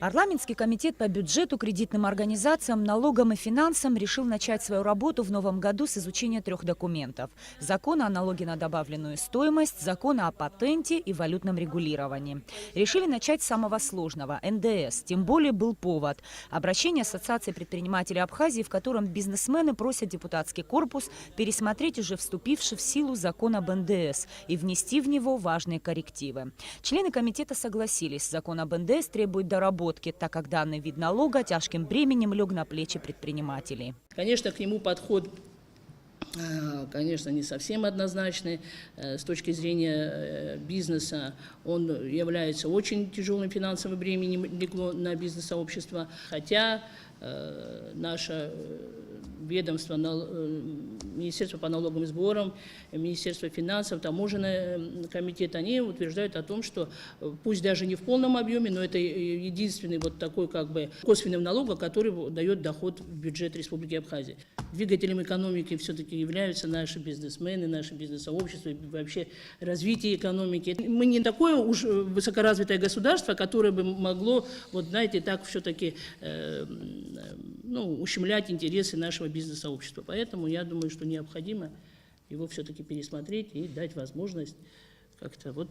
Парламентский комитет по бюджету, кредитным организациям, налогам и финансам решил начать свою работу в новом году с изучения 3 документов: закона о налоге на добавленную стоимость, закона о патенте и валютном регулировании. Решили начать с самого сложного – НДС. Тем более был повод – обращение Ассоциации предпринимателей Абхазии, в котором бизнесмены просят депутатский корпус пересмотреть уже вступивший в силу закон об НДС и внести в него важные коррективы. Члены комитета согласились, закон об НДС требует доработки, так как данный вид налога тяжким бременем лег на плечи предпринимателей. Конечно, к нему подход, конечно, не совсем однозначный. С точки зрения бизнеса он является очень тяжелым финансовым бременем, легло на бизнес-сообщество, хотя наше ведомство, Министерство по налогам и сборам, Министерство финансов, таможенный комитет, они утверждают о том, что пусть даже не в полном объеме, но это единственный вот такой как бы косвенный налог, который дает доход в бюджет Республики Абхазия. Двигателем экономики все-таки являются наши бизнесмены, наше бизнес-сообщество и вообще развитие экономики. Мы не такое уж высокоразвитое государство, которое бы могло, вот знаете, так все-таки ущемлять интересы нашего бизнес-сообщества. Поэтому я думаю, что необходимо его все-таки пересмотреть и дать возможность как-то вот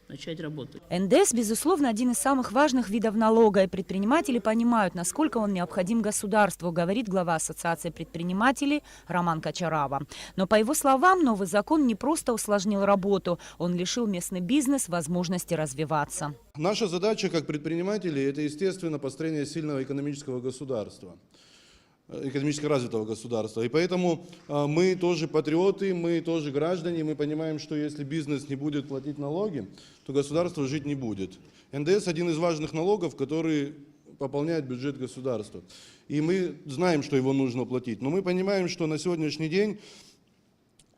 начать работать. НДС, безусловно, один из самых важных видов налога, и предприниматели понимают, насколько он необходим государству, говорит глава Ассоциации предпринимателей Роман Качарава. Но, по его словам, новый закон не просто усложнил работу, он лишил местный бизнес возможности развиваться. Наша задача как предпринимателей – это, естественно, построение сильного экономического государства, экономически развитого государства. И поэтому мы тоже патриоты, мы тоже граждане, мы понимаем, что если бизнес не будет платить налоги, то государство жить не будет. НДС – один из важных налогов, который пополняет бюджет государства. И мы знаем, что его нужно платить. Но мы понимаем, что на сегодняшний день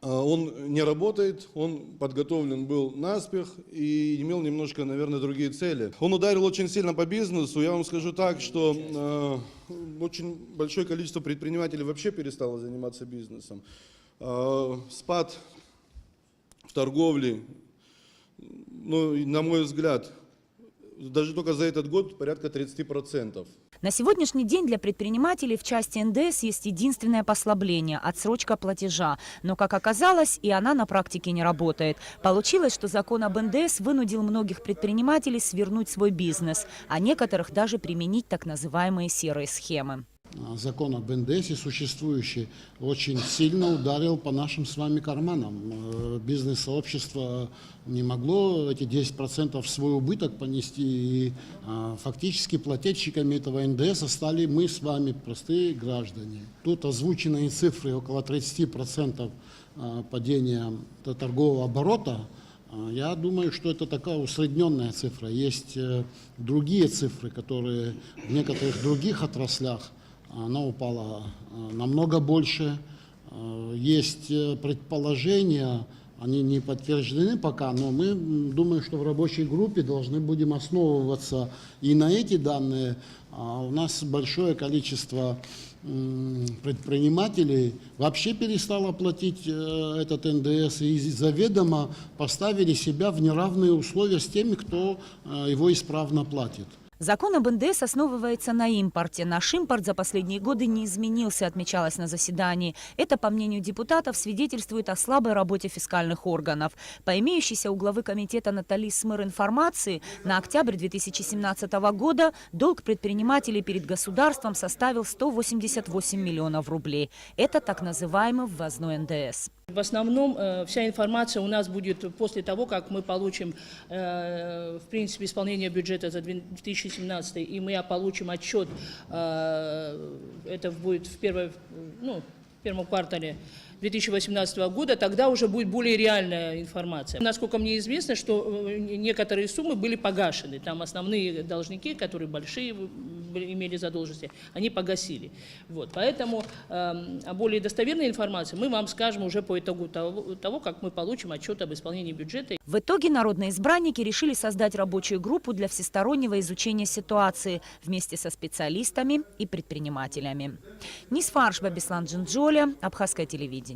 он не работает, он подготовлен был наспех и имел немножко, наверное, другие цели. Он ударил очень сильно по бизнесу. Я вам скажу так, что очень большое количество предпринимателей вообще перестало заниматься бизнесом. Спад в торговле, на мой взгляд, даже только за этот год порядка 30%. На сегодняшний день для предпринимателей в части НДС есть единственное послабление – отсрочка платежа. Но, как оказалось, и она на практике не работает. Получилось, что закон об НДС вынудил многих предпринимателей свернуть свой бизнес, а некоторых даже применить так называемые серые схемы. Закон об НДС существующий очень сильно ударил по нашим с вами карманам. Бизнес-сообщество не могло эти 10% в свой убыток понести, и фактически плательщиками этого НДС стали мы с вами, простые граждане. Тут озвученные цифры около 30% падения торгового оборота. Я думаю, что это такая усредненная цифра. Есть другие цифры, которые в некоторых других отраслях она упала намного больше. Есть предположения, они не подтверждены пока, но мы думаем, что в рабочей группе должны будем основываться и на эти данные. У нас большое количество предпринимателей вообще перестало платить этот НДС и заведомо поставили себя в неравные условия с теми, кто его исправно платит. Закон об НДС основывается на импорте. Наш импорт за последние годы не изменился, отмечалось на заседании. Это, по мнению депутатов, свидетельствует о слабой работе фискальных органов. По имеющейся у главы комитета Натальи Смыр информации, на октябрь 2017 года долг предпринимателей перед государством составил 188 миллионов рублей. Это так называемый ввозной НДС. В основном вся информация у нас будет после того, как мы получим, в принципе, исполнение бюджета за 2017, и мы получим отчет, это будет в первом квартале 2018 года, тогда уже будет более реальная информация. Насколько мне известно, что некоторые суммы были погашены. Там основные должники, которые большие имели задолженности, они погасили. Вот. Поэтому о более достоверной информации мы вам скажем уже по итогу того, как мы получим отчет об исполнении бюджета. В итоге народные избранники решили создать рабочую группу для всестороннего изучения ситуации вместе со специалистами и предпринимателями. Нисфарш Бабислан Джинджоля, Абхазское телевидение.